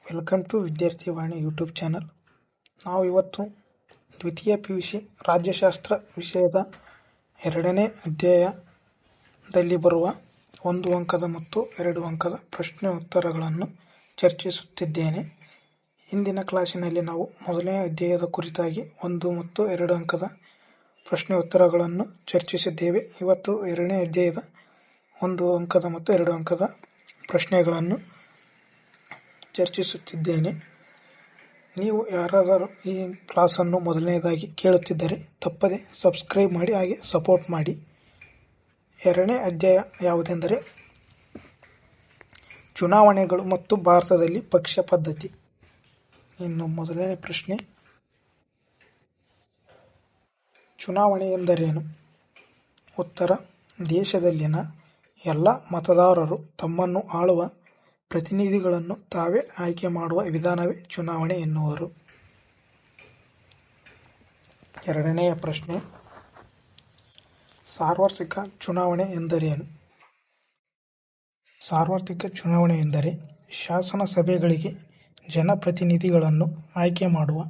Welcome to Vidyarthivani YouTube channel. ನಾವು ಇವತ್ತು ದ್ವಿತೀಯ PUC ರಾಜ್ಯಶಾಸ್ತ್ರ ವಿಷಯದ 2ನೇ ಅಧ್ಯಾಯದಲ್ಲಿ ಬರುವ 1 ಅಂಕದ ಮತ್ತು 2 ಅಂಕದ ಪ್ರಶ್ನೆ ಉತ್ತರಗಳನ್ನು ಚರ್ಚಿಸುತ್ತಿದ್ದೇನೆ. ಇಂದಿನ ಕ್ಲಾಸಿನಲ್ಲಿ ನಾವು 1ನೇ ಅಧ್ಯಾಯದ ಕುರಿತಾಗಿ 1 ಮತ್ತು 2 ಅಂಕದ ಪ್ರಶ್ನೆ ಉತ್ತರಗಳನ್ನು ಚರ್ಚಿಸಿದ್ದೇವೆ. ಇವತ್ತು 2ನೇ ಅಧ್ಯಾಯದ 1 ಅಂಕದ ಮತ್ತು 2 ಅಂಕದ ಪ್ರಶ್ನೆಗಳನ್ನು ಚರ್ಚಿಸುತ್ತಿದ್ದೇನೆ. ನೀವು ಯಾರಾದರೂ ಈ ಕ್ಲಾಸನ್ನು ಮೊದಲನೇದಾಗಿ ಕೇಳುತ್ತಿದ್ದರೆ ತಪ್ಪದೆ ಸಬ್ಸ್ಕ್ರೈಬ್ ಮಾಡಿ, ಹಾಗೆ ಸಪೋರ್ಟ್ ಮಾಡಿ. 2ನೇ ಅಧ್ಯಾಯ ಯಾವುದೆಂದರೆ ಚುನಾವಣೆಗಳು ಮತ್ತು ಭಾರತದಲ್ಲಿ ಪಕ್ಷ ಪದ್ಧತಿ. ಇನ್ನು ಮೊದಲನೇ ಪ್ರಶ್ನೆ, ಚುನಾವಣೆ ಎಂದರೇನು? ಉತ್ತರ: ದೇಶದಲ್ಲಿನ ಎಲ್ಲ ಮತದಾರರು ತಮ್ಮನ್ನು ಆಳುವ ಪ್ರತಿನಿಧಿಗಳನ್ನು ತಾವೇ ಆಯ್ಕೆ ಮಾಡುವ ವಿಧಾನವೇ ಚುನಾವಣೆ ಎನ್ನುವರು. 2ನೆಯ ಪ್ರಶ್ನೆ, ಸಾರ್ವತ್ರಿಕ ಚುನಾವಣೆ ಎಂದರೇನು? ಸಾರ್ವತ್ರಿಕ ಚುನಾವಣೆ ಎಂದರೆ ಶಾಸನ ಸಭೆಗಳಿಗೆ ಜನಪ್ರತಿನಿಧಿಗಳನ್ನು ಆಯ್ಕೆ ಮಾಡುವ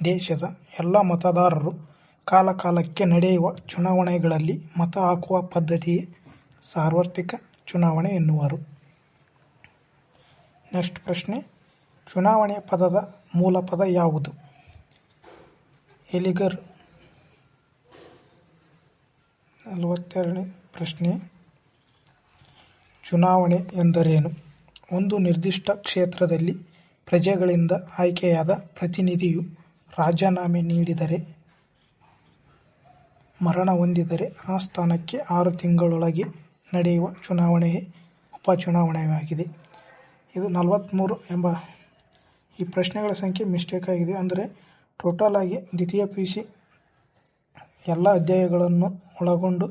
ದೇಶದ ಎಲ್ಲ ಮತದಾರರು ಕಾಲಕಾಲಕ್ಕೆ ನಡೆಯುವ ಚುನಾವಣೆಗಳಲ್ಲಿ ಮತ ಹಾಕುವ ಪದ್ಧತಿಯೇ ಸಾರ್ವತ್ರಿಕ ಚುನಾವಣೆ ಎನ್ನುವರು. ನೆಕ್ಸ್ಟ್ ಪ್ರಶ್ನೆ, ಚುನಾವಣೆ ಪದದ ಮೂಲ ಪದ ಯಾವುದು? ಎಲಿಗರ್. 42ನೇ ಪ್ರಶ್ನೆ, ಚುನಾವಣೆ ಎಂದರೇನು? ಒಂದು ನಿರ್ದಿಷ್ಟ ಕ್ಷೇತ್ರದಲ್ಲಿ ಪ್ರಜೆಗಳಿಂದ ಆಯ್ಕೆಯಾದ ಪ್ರತಿನಿಧಿಯು ರಾಜೀನಾಮೆ ನೀಡಿದರೆ, ಮರಣ ಹೊಂದಿದರೆ ಆ ಸ್ಥಾನಕ್ಕೆ 6 ತಿಂಗಳೊಳಗೆ ನಡೆಯುವ ಚುನಾವಣೆಯೇ ಉಪಚುನಾವಣೆಯಾಗಿದೆ. ಇದು 43 ಎಂಬ ಈ ಪ್ರಶ್ನೆಗಳ ಸಂಖ್ಯೆ ಮಿಸ್ಟೇಕ್ ಆಗಿದೆ. ಅಂದರೆ ಟೋಟಲ್ ಆಗಿ ದ್ವಿತೀಯ PUC ಎಲ್ಲ ಅಧ್ಯಾಯಗಳನ್ನು ಒಳಗೊಂಡು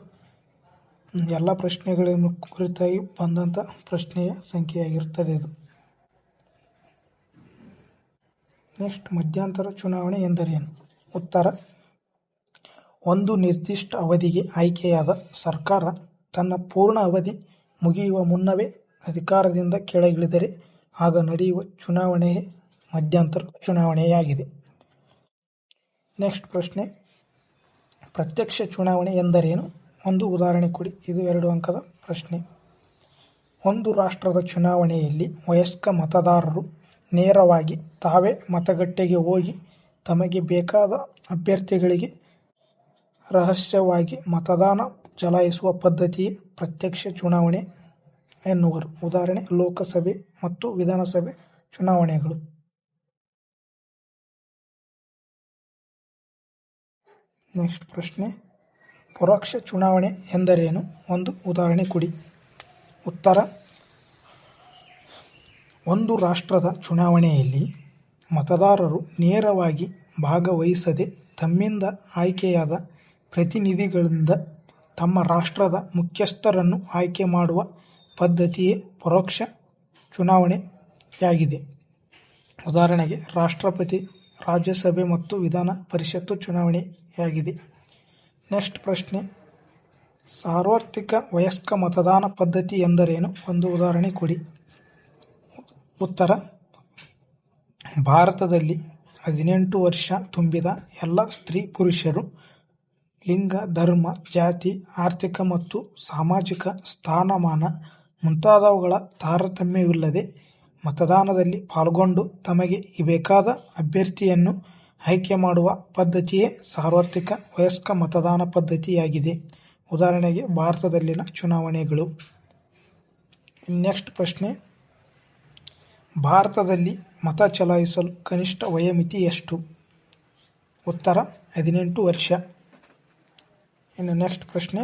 ಎಲ್ಲ ಪ್ರಶ್ನೆಗಳನ್ನು ಕುರಿತಾಗಿ ಬಂದಂಥ ಪ್ರಶ್ನೆಯ ಸಂಖ್ಯೆಯಾಗಿರುತ್ತದೆ ಇದು. ನೆಕ್ಸ್ಟ್, ಮಧ್ಯಂತರ ಚುನಾವಣೆ ಎಂದರೇನು? ಉತ್ತರ: ಒಂದು ನಿರ್ದಿಷ್ಟ ಅವಧಿಗೆ ಆಯ್ಕೆಯಾದ ಸರ್ಕಾರ ತನ್ನ ಪೂರ್ಣ ಅವಧಿ ಮುಗಿಯುವ ಮುನ್ನವೇ ಅಧಿಕಾರದಿಂದ ಕೆಳಗಿಳಿದರೆ ಆಗ ನಡೆಯುವ ಚುನಾವಣೆಯೇ ಮಧ್ಯಂತರ ಚುನಾವಣೆಯಾಗಿದೆ. ನೆಕ್ಸ್ಟ್ ಪ್ರಶ್ನೆ, ಪ್ರತ್ಯಕ್ಷ ಚುನಾವಣೆ ಎಂದರೇನು? ಒಂದು ಉದಾಹರಣೆ ಕೊಡಿ. ಇದು 2 ಅಂಕದ ಪ್ರಶ್ನೆ. ಒಂದು ರಾಷ್ಟ್ರದ ಚುನಾವಣೆಯಲ್ಲಿ ವಯಸ್ಕ ಮತದಾರರು ನೇರವಾಗಿ ತಾವೇ ಮತಗಟ್ಟೆಗೆ ಹೋಗಿ ತಮಗೆ ಬೇಕಾದ ಅಭ್ಯರ್ಥಿಗಳಿಗೆ ರಹಸ್ಯವಾಗಿ ಮತದಾನ ಚಲಾಯಿಸುವ ಪದ್ಧತಿಯೇ ಪ್ರತ್ಯಕ್ಷ ಚುನಾವಣೆ ಎನ್ನುವರು. ಉದಾಹರಣೆ: ಲೋಕಸಭೆ ಮತ್ತು ವಿಧಾನಸಭೆ ಚುನಾವಣೆಗಳು. ನೆಕ್ಸ್ಟ್ ಪ್ರಶ್ನೆ, ಪರೋಕ್ಷ ಚುನಾವಣೆ ಎಂದರೇನು? ಒಂದು ಉದಾಹರಣೆ ಕೊಡಿ. ಉತ್ತರ: ಒಂದು ರಾಷ್ಟ್ರದ ಚುನಾವಣೆಯಲ್ಲಿ ಮತದಾರರು ನೇರವಾಗಿ ಭಾಗವಹಿಸದೆ ತಮ್ಮಿಂದ ಆಯ್ಕೆಯಾದ ಪ್ರತಿನಿಧಿಗಳಿಂದ ತಮ್ಮ ರಾಷ್ಟ್ರದ ಮುಖ್ಯಸ್ಥರನ್ನು ಆಯ್ಕೆ ಮಾಡುವ ಪದ್ಧತಿಯೇ ಪರೋಕ್ಷ ಚುನಾವಣೆಯಾಗಿದೆ. ಉದಾಹರಣೆಗೆ ರಾಷ್ಟ್ರಪತಿ, ರಾಜ್ಯಸಭೆ ಮತ್ತು ವಿಧಾನ ಪರಿಷತ್ತು ಚುನಾವಣೆಯಾಗಿದೆ. ನೆಕ್ಸ್ಟ್ ಪ್ರಶ್ನೆ, ಸಾರ್ವತ್ರಿಕ ವಯಸ್ಕ ಮತದಾನ ಪದ್ಧತಿ ಎಂದರೇನು? ಒಂದು ಉದಾಹರಣೆ ಕೊಡಿ. ಉತ್ತರ: ಭಾರತದಲ್ಲಿ 18 ವರ್ಷ ತುಂಬಿದ ಎಲ್ಲ ಸ್ತ್ರೀ ಪುರುಷರು ಲಿಂಗ, ಧರ್ಮ, ಜಾತಿ, ಆರ್ಥಿಕ ಮತ್ತು ಸಾಮಾಜಿಕ ಸ್ಥಾನಮಾನ ಮುಂತಾದವುಗಳ ತಾರತಮ್ಯವಿಲ್ಲದೆ ಮತದಾನದಲ್ಲಿ ಪಾಲ್ಗೊಂಡು ತಮಗೆ ಬೇಕಾದ ಅಭ್ಯರ್ಥಿಯನ್ನು ಆಯ್ಕೆ ಮಾಡುವ ಪದ್ಧತಿಯೇ ಸಾರ್ವತ್ರಿಕ ವಯಸ್ಕ ಮತದಾನ ಪದ್ಧತಿಯಾಗಿದೆ. ಉದಾಹರಣೆಗೆ ಭಾರತದಲ್ಲಿನ ಚುನಾವಣೆಗಳು. ನೆಕ್ಸ್ಟ್ ಪ್ರಶ್ನೆ, ಭಾರತದಲ್ಲಿ ಮತ ಚಲಾಯಿಸಲು ಕನಿಷ್ಠ ವಯೋಮಿತಿ ಎಷ್ಟು? ಉತ್ತರ: 18 ವರ್ಷ. ಇನ್ನು ನೆಕ್ಸ್ಟ್ ಪ್ರಶ್ನೆ,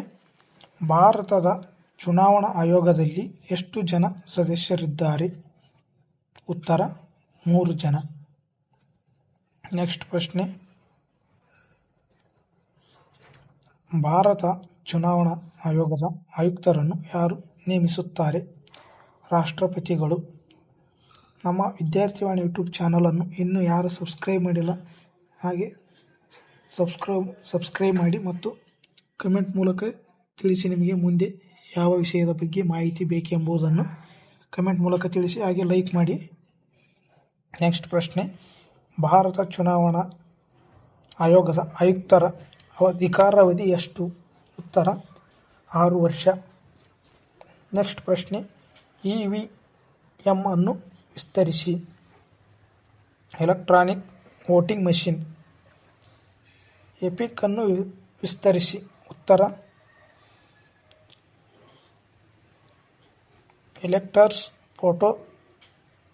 ಭಾರತದ ಚುನಾವಣಾ ಆಯೋಗದಲ್ಲಿ ಎಷ್ಟು ಜನ ಸದಸ್ಯರಿದ್ದಾರೆ? ಉತ್ತರ: 3 ಜನ. ನೆಕ್ಸ್ಟ್ ಪ್ರಶ್ನೆ, ಭಾರತ ಚುನಾವಣಾ ಆಯೋಗದ ಆಯುಕ್ತರನ್ನು ಯಾರು ನೇಮಿಸುತ್ತಾರೆ? ರಾಷ್ಟ್ರಪತಿಗಳು. ನಮ್ಮ ವಿದ್ಯಾರ್ಥಿವಾಣಿ ಯೂಟ್ಯೂಬ್ ಚಾನಲನ್ನು ಇನ್ನೂ ಯಾರು ಸಬ್ಸ್ಕ್ರೈಬ್ ಮಾಡಿಲ್ಲ, ಹಾಗೆ ಸಬ್ಸ್ಕ್ರೈಬ್ ಮಾಡಿ ಮತ್ತು ಕಮೆಂಟ್ ಮೂಲಕ ತಿಳಿಸಿ. ನಿಮಗೆ ಮುಂದೆ ಯಾವ ವಿಷಯದ ಬಗ್ಗೆ ಮಾಹಿತಿ ಬೇಕೆಂಬುದನ್ನು ಕಮೆಂಟ್ ಮೂಲಕ ತಿಳಿಸಿ, ಹಾಗೆ ಲೈಕ್ ಮಾಡಿ. ನೆಕ್ಸ್ಟ್ ಪ್ರಶ್ನೆ, ಭಾರತ ಚುನಾವಣಾ ಆಯೋಗದ ಆಯುಕ್ತರ ಅಧಿಕಾರಾವಧಿ ಎಷ್ಟು? ಉತ್ತರ 6 ವರ್ಷ. ನೆಕ್ಸ್ಟ್ ಪ್ರಶ್ನೆ, ಇವಿಎಂ ಅನ್ನು ವಿಸ್ತರಿಸಿ. Electronic voting machine. ಎಪಿಕ್ ಅನ್ನು ವಿಸ್ತರಿಸಿ. ಉತ್ತರ electors photo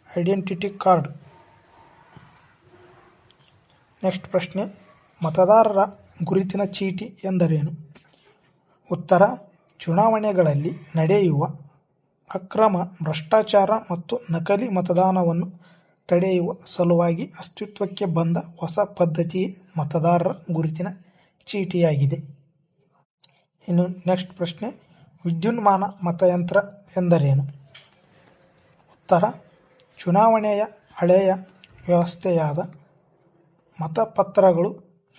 identity card. Next ಪ್ರಶ್ನೆ, ಮತದಾರರ ಗುರುತಿನ ಚೀಟಿ ಎಂದರೇನು? ಉತ್ತರ ಚುನಾವಣೆಗಳಲ್ಲಿ ನಡೆಯುವ ಅಕ್ರಮ, ಭ್ರಷ್ಟಾಚಾರ ಮತ್ತು ನಕಲಿ ಮತದಾನವನ್ನು ತಡೆಯುವ ಸಲುವಾಗಿ ಅಸ್ತಿತ್ವಕ್ಕೆ ಬಂದ ಹೊಸ ಪದ್ಧತಿಯೇ ಮತದಾರರ ಗುರುತಿನ ಚೀಟಿಯಾಗಿದೆ. ಇನ್ನು ನೆಕ್ಸ್ಟ್ ಪ್ರಶ್ನೆ, ವಿದ್ಯುನ್ಮಾನ ಮತಯಂತ್ರ ಎಂದರೇನು? ಉತ್ತರ ಚುನಾವಣೆಯ ಹಳೆಯ ವ್ಯವಸ್ಥೆಯಾದ ಮತಪತ್ರಗಳು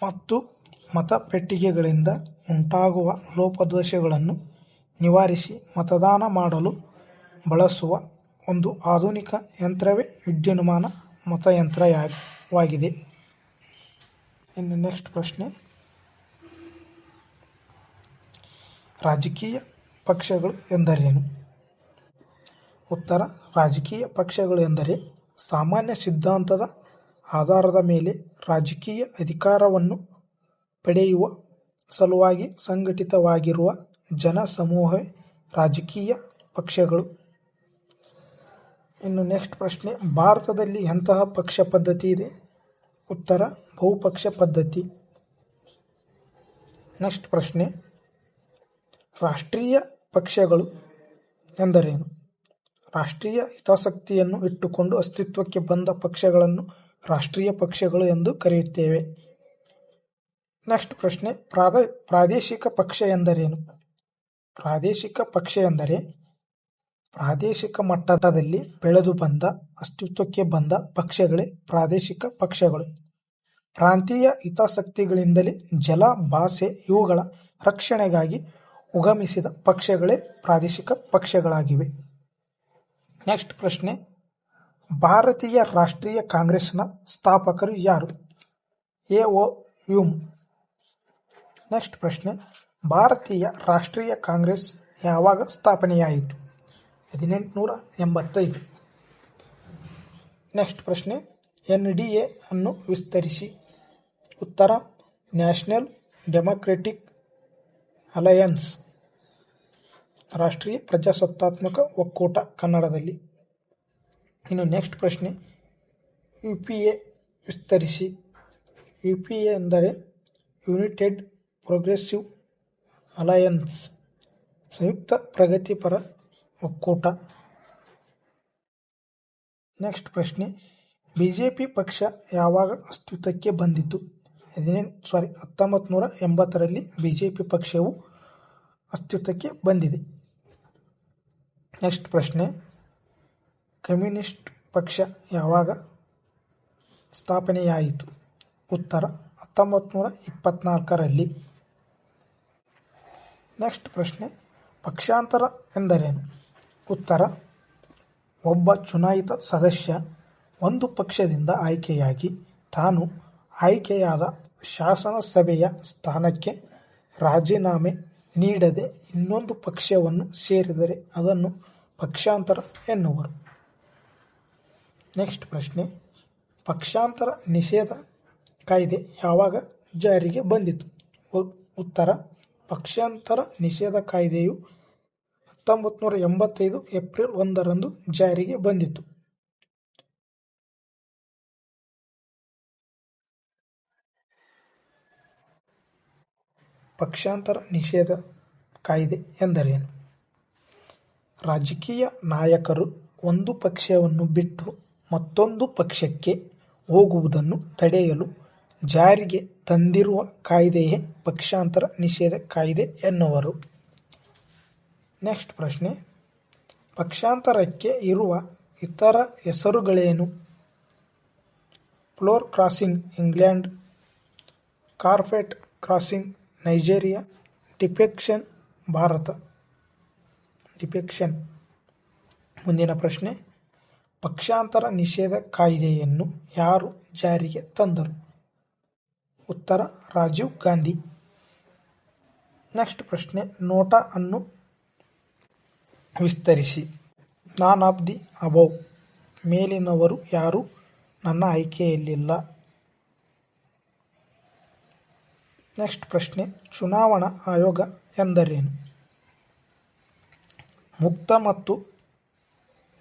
ಮತ್ತು ಮತಪೆಟ್ಟಿಗೆಗಳಿಂದ ಉಂಟಾಗುವ ಲೋಪದೋಷಗಳನ್ನು ನಿವಾರಿಸಿ ಮತದಾನ ಮಾಡಲು ಬಳಸುವ ಒಂದು ಆಧುನಿಕ ಯಂತ್ರವೇ ವಿದ್ಯುನ್ಮಾನ ಮತಯಂತ್ರವಾಗಿದೆ. ಇನ್ನು ನೆಕ್ಸ್ಟ್ ಪ್ರಶ್ನೆ, ರಾಜಕೀಯ ಪಕ್ಷಗಳು ಎಂದರೇನು? ಉತ್ತರ ರಾಜಕೀಯ ಪಕ್ಷಗಳು ಎಂದರೆ ಸಾಮಾನ್ಯ ಸಿದ್ಧಾಂತದ ಆಧಾರದ ಮೇಲೆ ರಾಜಕೀಯ ಅಧಿಕಾರವನ್ನು ಪಡೆಯುವ ಸಲುವಾಗಿ ಸಂಘಟಿತವಾಗಿರುವ ಜನಸಮೂಹವೇ ರಾಜಕೀಯ ಪಕ್ಷಗಳು. ಇನ್ನು ನೆಕ್ಸ್ಟ್ ಪ್ರಶ್ನೆ, ಭಾರತದಲ್ಲಿ ಎಂತಹ ಪಕ್ಷ ಪದ್ಧತಿ ಇದೆ? ಉತ್ತರ ಬಹುಪಕ್ಷ ಪದ್ಧತಿ. ನೆಕ್ಸ್ಟ್ ಪ್ರಶ್ನೆ, ರಾಷ್ಟ್ರೀಯ ಪಕ್ಷಗಳು ಎಂದರೇನು? ರಾಷ್ಟ್ರೀಯ ಹಿತಾಸಕ್ತಿಯನ್ನು ಇಟ್ಟುಕೊಂಡು ಅಸ್ತಿತ್ವಕ್ಕೆ ಬಂದ ಪಕ್ಷಗಳನ್ನು ರಾಷ್ಟ್ರೀಯ ಪಕ್ಷಗಳು ಎಂದು ಕರೆಯುತ್ತೇವೆ. ನೆಕ್ಸ್ಟ್ ಪ್ರಶ್ನೆ, ಪ್ರಾದೇಶಿಕ ಪಕ್ಷ ಎಂದರೇನು? ಪ್ರಾದೇಶಿಕ ಪಕ್ಷ ಎಂದರೆ ಪ್ರಾದೇಶಿಕ ಮಟ್ಟದಲ್ಲಿ ಬೆಳೆದು ಬಂದ, ಅಸ್ತಿತ್ವಕ್ಕೆ ಬಂದ ಪಕ್ಷಗಳೇ ಪ್ರಾದೇಶಿಕ ಪಕ್ಷಗಳು. ಪ್ರಾಂತೀಯ ಹಿತಾಸಕ್ತಿಗಳಿಂದಲೇ ಜಲ, ಭಾಷೆ ಇವುಗಳ ರಕ್ಷಣೆಗಾಗಿ ಉಗಮಿಸಿದ ಪಕ್ಷಗಳೇ ಪ್ರಾದೇಶಿಕ ಪಕ್ಷಗಳಾಗಿವೆ. ನೆಕ್ಸ್ಟ್ ಪ್ರಶ್ನೆ, ಭಾರತೀಯ ರಾಷ್ಟ್ರೀಯ ಕಾಂಗ್ರೆಸ್ನ ಸ್ಥಾಪಕರು ಯಾರು? ಎ.ಓ. ವ್ಯೂಮ್. ನೆಕ್ಸ್ಟ್ ಪ್ರಶ್ನೆ, ಭಾರತೀಯ ರಾಷ್ಟ್ರೀಯ ಕಾಂಗ್ರೆಸ್ ಯಾವಾಗ ಸ್ಥಾಪನೆಯಾಯಿತು? 1885. ನೆಕ್ಸ್ಟ್ ಪ್ರಶ್ನೆ, ಎನ್.ಡಿ.ಎ ಅನ್ನು ವಿಸ್ತರಿಸಿ. ಉತ್ತರ ನ್ಯಾಷನಲ್ ಡೆಮೊಕ್ರೆಟಿಕ್ ಅಲಯನ್ಸ್, ರಾಷ್ಟ್ರೀಯ ಪ್ರಜಾಸತ್ತಾತ್ಮಕ ಒಕ್ಕೂಟ ಕನ್ನಡದಲ್ಲಿ. ಇನ್ನು ನೆಕ್ಸ್ಟ್ ಪ್ರಶ್ನೆ, ಯುಪಿಎ ವಿಸ್ತರಿಸಿ. ಯುಪಿಎ ಎಂದರೆ ಯುನೈಟೆಡ್ ಪ್ರೋಗ್ರೆಸಿವ್ ಅಲಯನ್ಸ್, ಸಂಯುಕ್ತ ಪ್ರಗತಿಪರ ಒಕ್ಕೂಟ. ನೆಕ್ಸ್ಟ್ ಪ್ರಶ್ನೆ, ಬಿಜೆಪಿ ಪಕ್ಷ ಯಾವಾಗ ಅಸ್ತಿತ್ವಕ್ಕೆ ಬಂದಿತು? 1980ರಲ್ಲಿ ಬಿಜೆಪಿ ಪಕ್ಷವು ಅಸ್ತಿತ್ವಕ್ಕೆ ಬಂದಿದೆ. ನೆಕ್ಸ್ಟ್ ಪ್ರಶ್ನೆ, ಕಮ್ಯುನಿಸ್ಟ್ ಪಕ್ಷ ಯಾವಾಗ ಸ್ಥಾಪನೆಯಾಯಿತು? ಉತ್ತರ 1924ರಲ್ಲಿ. ನೆಕ್ಸ್ಟ್ ಪ್ರಶ್ನೆ, ಪಕ್ಷಾಂತರ ಎಂದರೇನು? ಉತ್ತರ ಒಬ್ಬ ಚುನಾಯಿತ ಸದಸ್ಯ ಒಂದು ಪಕ್ಷದಿಂದ ಆಯ್ಕೆಯಾಗಿ ತಾನು ಆಯ್ಕೆಯಾದ ಶಾಸನಸಭೆಯ ಸ್ಥಾನಕ್ಕೆ ರಾಜೀನಾಮೆ ನೀಡದೆ ಇನ್ನೊಂದು ಪಕ್ಷವನ್ನು ಸೇರಿದರೆ ಅದನ್ನು ಪಕ್ಷಾಂತರ ಎನ್ನುವರು. ನೆಕ್ಸ್ಟ್ ಪ್ರಶ್ನೆ, ಪಕ್ಷಾಂತರ ನಿಷೇಧ ಕಾಯ್ದೆ ಯಾವಾಗ ಜಾರಿಗೆ ಬಂದಿತು? ಉತ್ತರ ಪಕ್ಷಾಂತರ ನಿಷೇಧ ಕಾಯ್ದೆಯು 1985 ಏಪ್ರಿಲ್ 1ರಂದು ಜಾರಿಗೆ ಬಂದಿತು. ಪಕ್ಷಾಂತರ ನಿಷೇಧ ಕಾಯ್ದೆ ಎಂದರೇನು? ರಾಜಕೀಯ ನಾಯಕರು ಒಂದು ಪಕ್ಷವನ್ನು ಬಿಟ್ಟು ಮತ್ತೊಂದು ಪಕ್ಷಕ್ಕೆ ಹೋಗುವುದನ್ನು ತಡೆಯಲು ಜಾರಿಗೆ ತಂದಿರುವ ಕಾಯ್ದೆಯೇ ಪಕ್ಷಾಂತರ ನಿಷೇಧ ಕಾಯ್ದೆ ಎನ್ನುವರು. ನೆಕ್ಸ್ಟ್ ಪ್ರಶ್ನೆ, ಪಕ್ಷಾಂತರಕ್ಕೆ ಇರುವ ಇತರ ಹೆಸರುಗಳೇನು? Floor crossing England, carpet crossing Nigeria, defection Bharat. Defection. ಮುಂದಿನ ಪ್ರಶ್ನೆ, ಪಕ್ಷಾಂತರ ನಿಷೇಧ ಕಾಯ್ದೆಯನ್ನು ಯಾರು ಜಾರಿಗೆ ತಂದರು? ಉತ್ತರ ರಾಜೀವ್ ಗಾಂಧಿ. ನೆಕ್ಸ್ಟ್ ಪ್ರಶ್ನೆ, ನೋಟಾ ಅನ್ನು ವಿಸ್ತರಿಸಿ. None of the above. ಮೇಲಿನವರು ಯಾರು ನನ್ನ ಆಯ್ಕೆಯಲ್ಲಿಲ್ಲ. ನೆಕ್ಸ್ಟ್ ಪ್ರಶ್ನೆ, ಚುನಾವಣಾ ಆಯೋಗ ಎಂದರೇನು? ಮುಕ್ತ ಮತ್ತು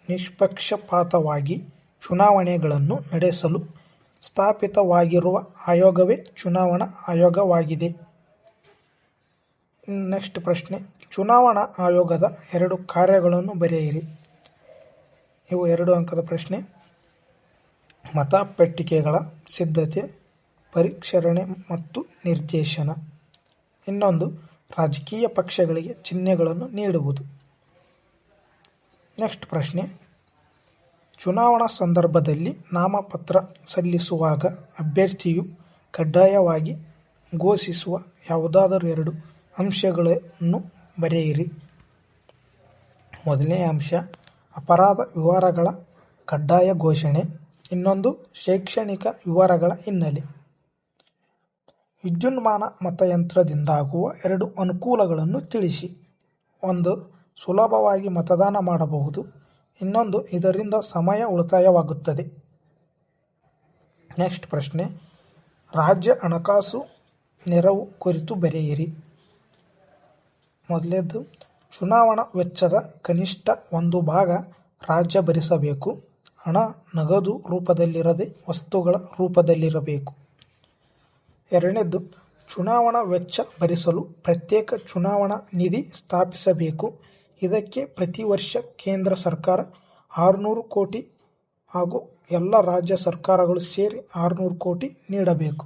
ನಿಷ್ಪಕ್ಷಪಾತವಾಗಿ ಚುನಾವಣೆಗಳನ್ನು ನಡೆಸಲು ಸ್ಥಾಪಿತವಾಗಿರುವ ಆಯೋಗವೇ ಚುನಾವಣಾ ಆಯೋಗವಾಗಿದೆ. ನೆಕ್ಸ್ಟ್ ಪ್ರಶ್ನೆ, ಚುನಾವಣಾ ಆಯೋಗದ 2 ಕಾರ್ಯಗಳನ್ನು ಬರೆಯಿರಿ. ಇವು 2 ಅಂಕದ ಪ್ರಶ್ನೆ. ಮತಪೆಟ್ಟಿಗೆಗಳ ಸಿದ್ಧತೆ, ಪರಿಷ್ಕರಣೆ ಮತ್ತು ನಿರ್ದೇಶನ. ಇನ್ನೊಂದು, ರಾಜಕೀಯ ಪಕ್ಷಗಳಿಗೆ ಚಿಹ್ನೆಗಳನ್ನು ನೀಡುವುದು. ನೆಕ್ಸ್ಟ್ ಪ್ರಶ್ನೆ, ಚುನಾವಣಾ ಸಂದರ್ಭದಲ್ಲಿ ನಾಮಪತ್ರ ಸಲ್ಲಿಸುವಾಗ ಅಭ್ಯರ್ಥಿಯು ಕಡ್ಡಾಯವಾಗಿ ಘೋಷಿಸುವ ಯಾವುದಾದರೂ 2 ಅಂಶಗಳನ್ನು ಬರೆಯಿರಿ. ಮೊದಲನೇ ಅಂಶ, ಅಪರಾಧ ವಿವರಗಳ ಕಡ್ಡಾಯ ಘೋಷಣೆ. ಇನ್ನೊಂದು, ಶೈಕ್ಷಣಿಕ ವಿವರಗಳ ಹಿನ್ನೆಲೆ. ವಿದ್ಯುನ್ಮಾನ ಮತಯಂತ್ರದಿಂದಾಗುವ 2 ಅನುಕೂಲಗಳನ್ನು ತಿಳಿಸಿ. ಒಂದು, ಸುಲಭವಾಗಿ ಮತದಾನ ಮಾಡಬಹುದು. ಇನ್ನೊಂದು, ಇದರಿಂದ ಸಮಯ ಉಳಿತಾಯವಾಗುತ್ತದೆ. ನೆಕ್ಸ್ಟ್ ಪ್ರಶ್ನೆ, ರಾಜ್ಯ ಹಣಕಾಸು ನೆರವು ಕುರಿತು ಬರೆಯಿರಿ. ಮೊದಲನೇದು, ಚುನಾವಣಾ ವೆಚ್ಚದ ಕನಿಷ್ಠ 1 ಭಾಗ ರಾಜ್ಯ ಭರಿಸಬೇಕು. ಹಣ ನಗದು ರೂಪದಲ್ಲಿರದೆ ವಸ್ತುಗಳ ರೂಪದಲ್ಲಿರಬೇಕು. ಎರಡನೇದು, ಚುನಾವಣಾ ವೆಚ್ಚ ಭರಿಸಲು ಪ್ರತ್ಯೇಕ ಚುನಾವಣಾ ನಿಧಿ ಸ್ಥಾಪಿಸಬೇಕು. ಇದಕ್ಕೆ ಪ್ರತಿ ವರ್ಷ ಕೇಂದ್ರ ಸರ್ಕಾರ 600 ಕೋಟಿ ಹಾಗೂ ಎಲ್ಲ ರಾಜ್ಯ ಸರ್ಕಾರಗಳು ಸೇರಿ 600 ಕೋಟಿ ನೀಡಬೇಕು.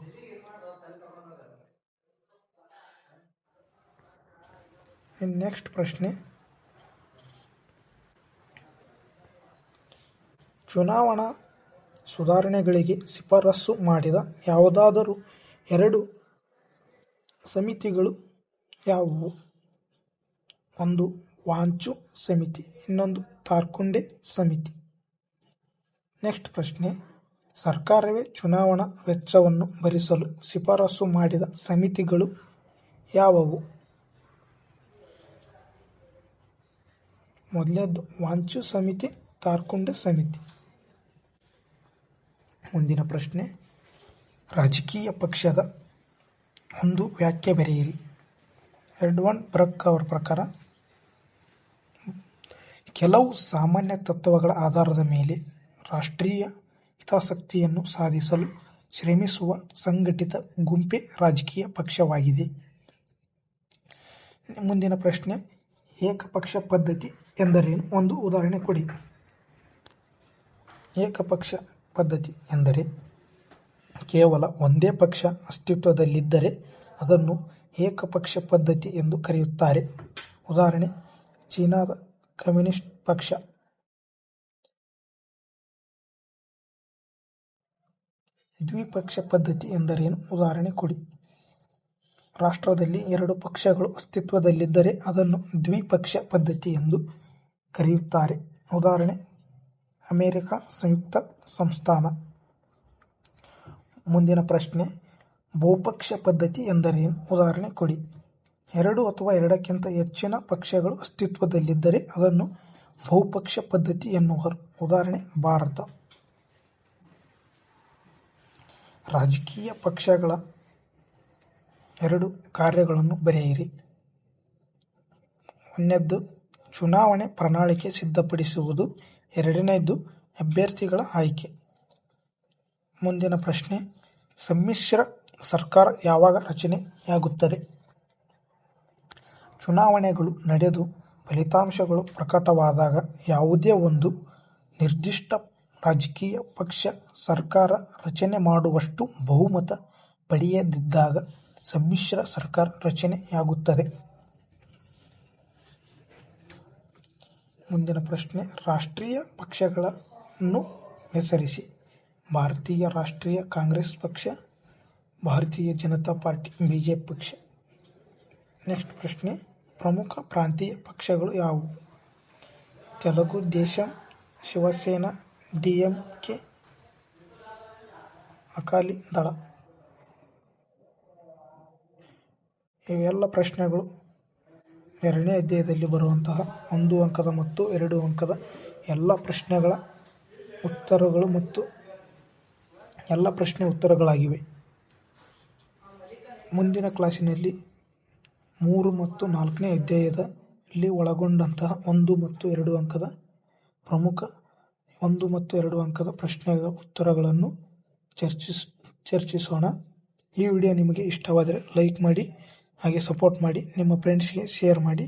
ನೆಕ್ಸ್ಟ್ ಪ್ರಶ್ನೆ, ಚುನಾವಣಾ ಸುಧಾರಣೆಗಳಿಗೆ ಶಿಫಾರಸು ಮಾಡಿದ ಯಾವುದಾದರೂ 2 ಸಮಿತಿಗಳು ಯಾವುವು? ಒಂದು, ವಾಂಚು ಸಮಿತಿ. ಇನ್ನೊಂದು, ತಾರ್ಕುಂಡೆ ಸಮಿತಿ. ನೆಕ್ಸ್ಟ್ ಪ್ರಶ್ನೆ, ಸರ್ಕಾರವೇ ಚುನಾವಣಾ ವೆಚ್ಚವನ್ನು ಭರಿಸಲು ಶಿಫಾರಸು ಮಾಡಿದ ಸಮಿತಿಗಳು ಯಾವುವು? ಮೊದಲನೇದು ವಾಂಚು ಸಮಿತಿ, ತಾರ್ಕುಂಡೆ ಸಮಿತಿ. ಮುಂದಿನ ಪ್ರಶ್ನೆ, ರಾಜಕೀಯ ಪಕ್ಷದ ಒಂದು ವ್ಯಾಖ್ಯೆ ಬರೆಯಿರಿ. ಎಡ್ವರ್ಡ್ ಬರ್ಗ್ ಅವರ ಪ್ರಕಾರ, ಕೆಲವು ಸಾಮಾನ್ಯ ತತ್ವಗಳ ಆಧಾರದ ಮೇಲೆ ರಾಷ್ಟ್ರೀಯ ಹಿತಾಸಕ್ತಿಯನ್ನು ಸಾಧಿಸಲು ಶ್ರಮಿಸುವ ಸಂಘಟಿತ ಗುಂಪೇ ರಾಜಕೀಯ ಪಕ್ಷವಾಗಿದೆ. ಮುಂದಿನ ಪ್ರಶ್ನೆ, ಏಕಪಕ್ಷ ಪದ್ಧತಿ ಎಂದರೇನು? ಒಂದು ಉದಾಹರಣೆ ಕೊಡಿ. ಏಕಪಕ್ಷ ಪದ್ಧತಿ ಎಂದರೆ ಕೇವಲ ಒಂದೇ ಪಕ್ಷ ಅಸ್ತಿತ್ವದಲ್ಲಿದ್ದರೆ ಅದನ್ನು ಏಕಪಕ್ಷ ಪದ್ಧತಿ ಎಂದು ಕರೆಯುತ್ತಾರೆ. ಉದಾಹರಣೆ, ಚೀನಾದ ಕಮ್ಯುನಿಸ್ಟ್ ಪಕ್ಷ. ದ್ವಿಪಕ್ಷ ಪದ್ಧತಿ ಎಂದರೇನು? ಉದಾಹರಣೆ ಕೊಡಿ. ರಾಷ್ಟ್ರದಲ್ಲಿ 2 ಪಕ್ಷಗಳು ಅಸ್ತಿತ್ವದಲ್ಲಿದ್ದರೆ ಅದನ್ನು ದ್ವಿಪಕ್ಷ ಪದ್ಧತಿ ಎಂದು ಕರೆಯುತ್ತಾರೆ. ಉದಾಹರಣೆ, ಅಮೆರಿಕ ಸಂಯುಕ್ತ ಸಂಸ್ಥಾನ. ಮುಂದಿನ ಪ್ರಶ್ನೆ, ಬಹುಪಕ್ಷ ಪದ್ಧತಿ ಎಂದರೇನು? ಉದಾಹರಣೆ ಕೊಡಿ. 2 ಅಥವಾ 2ಕ್ಕಿಂತ ಹೆಚ್ಚಿನ ಪಕ್ಷಗಳು ಅಸ್ತಿತ್ವದಲ್ಲಿದ್ದರೆ ಅದನ್ನು ಬಹುಪಕ್ಷ ಪದ್ಧತಿ ಎನ್ನುವರು. ಉದಾಹರಣೆ, ಭಾರತ. ರಾಜಕೀಯ ಪಕ್ಷಗಳ 2 ಕಾರ್ಯಗಳನ್ನು ಬರೆಯಿರಿ. ಒಂದನೇದ್ದು, ಚುನಾವಣೆ ಪ್ರಣಾಳಿಕೆ ಸಿದ್ಧಪಡಿಸುವುದು. ಎರಡನೇದ್ದು, ಅಭ್ಯರ್ಥಿಗಳ ಆಯ್ಕೆ. ಮುಂದಿನ ಪ್ರಶ್ನೆ, ಸಮ್ಮಿಶ್ರ ಸರ್ಕಾರ ಯಾವಾಗ ರಚನೆಯಾಗುತ್ತದೆ? ಚುನಾವಣೆಗಳು ನಡೆದು ಫಲಿತಾಂಶಗಳು ಪ್ರಕಟವಾದಾಗ ಯಾವುದೇ ಒಂದು ನಿರ್ದಿಷ್ಟ ರಾಜಕೀಯ ಪಕ್ಷ ಸರ್ಕಾರ ರಚನೆ ಮಾಡುವಷ್ಟು ಬಹುಮತ ಪಡೆಯದಿದ್ದಾಗ ಸಮ್ಮಿಶ್ರ ಸರ್ಕಾರ ರಚನೆಯಾಗುತ್ತದೆ. ಮುಂದಿನ ಪ್ರಶ್ನೆ, ರಾಷ್ಟ್ರೀಯ ಪಕ್ಷಗಳನ್ನು ಹೆಸರಿಸಿ. ಭಾರತೀಯ ರಾಷ್ಟ್ರೀಯ ಕಾಂಗ್ರೆಸ್ ಪಕ್ಷ, ಭಾರತೀಯ ಜನತಾ ಪಾರ್ಟಿ ಬಿಜೆಪಿ ಪಕ್ಷ. ನೆಕ್ಸ್ಟ್ ಪ್ರಶ್ನೆ, ಪ್ರಮುಖ ಪ್ರಾಂತೀಯ ಪಕ್ಷಗಳು ಯಾವುವು? ತೆಲುಗು ದೇಶಂ, ಶಿವಸೇನಾ, DMK ಅಕಾಲಿ ದಳ. ಇವೆಲ್ಲ ಪ್ರಶ್ನೆಗಳು 2ನೇ ಅಧ್ಯಾಯದಲ್ಲಿ ಬರುವಂತಹ 1 ಅಂಕದ ಮತ್ತು 2 ಅಂಕದ ಎಲ್ಲ ಪ್ರಶ್ನೆಗಳ ಉತ್ತರಗಳು ಮತ್ತು ಎಲ್ಲ ಪ್ರಶ್ನೆ ಉತ್ತರಗಳಾಗಿವೆ. ಮುಂದಿನ ಕ್ಲಾಸಿನಲ್ಲಿ 3 ಮತ್ತು 4ನೇ ಅಧ್ಯಾಯದಲ್ಲಿ ಒಳಗೊಂಡಂತಹ 1 ಮತ್ತು 2 ಅಂಕದ ಪ್ರಮುಖ 1 ಮತ್ತು 2 ಅಂಕದ ಪ್ರಶ್ನೆಗಳ ಉತ್ತರಗಳನ್ನು ಚರ್ಚಿಸೋಣ. ಈ ವಿಡಿಯೋ ನಿಮಗೆ ಇಷ್ಟವಾದರೆ ಲೈಕ್ ಮಾಡಿ, ಹಾಗೆ ಸಪೋರ್ಟ್ ಮಾಡಿ, ನಿಮ್ಮ ಫ್ರೆಂಡ್ಸ್ಗೆ ಶೇರ್ ಮಾಡಿ.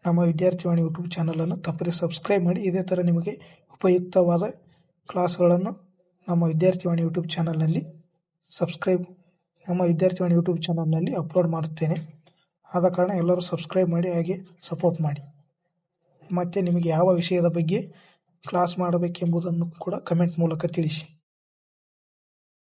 ನಮ್ಮ ವಿದ್ಯಾರ್ಥಿವಾಣಿ ಯೂಟ್ಯೂಬ್ ಚಾನಲನ್ನು ತಪ್ಪದೆ ಸಬ್ಸ್ಕ್ರೈಬ್ ಮಾಡಿ. ಇದೇ ಥರ ನಿಮಗೆ ಉಪಯುಕ್ತವಾದ ಕ್ಲಾಸ್ಗಳನ್ನು ನಮ್ಮ ವಿದ್ಯಾರ್ಥಿವಾಣಿ ಯೂಟ್ಯೂಬ್ ಚಾನಲ್ನಲ್ಲಿ ಅಪ್ಲೋಡ್ ಮಾಡುತ್ತೇನೆ. ಆದ ಕಾರಣ ಎಲ್ಲರೂ ಸಬ್ಸ್ಕ್ರೈಬ್ ಮಾಡಿ, ಹಾಗೆ ಸಪೋರ್ಟ್ ಮಾಡಿ. ಮತ್ತು ನಿಮಗೆ ಯಾವ ವಿಷಯದ ಬಗ್ಗೆ ಕ್ಲಾಸ್ ಮಾಡಬೇಕೆಂಬುದನ್ನು ಕೂಡ ಕಮೆಂಟ್ ಮೂಲಕ ತಿಳಿಸಿ.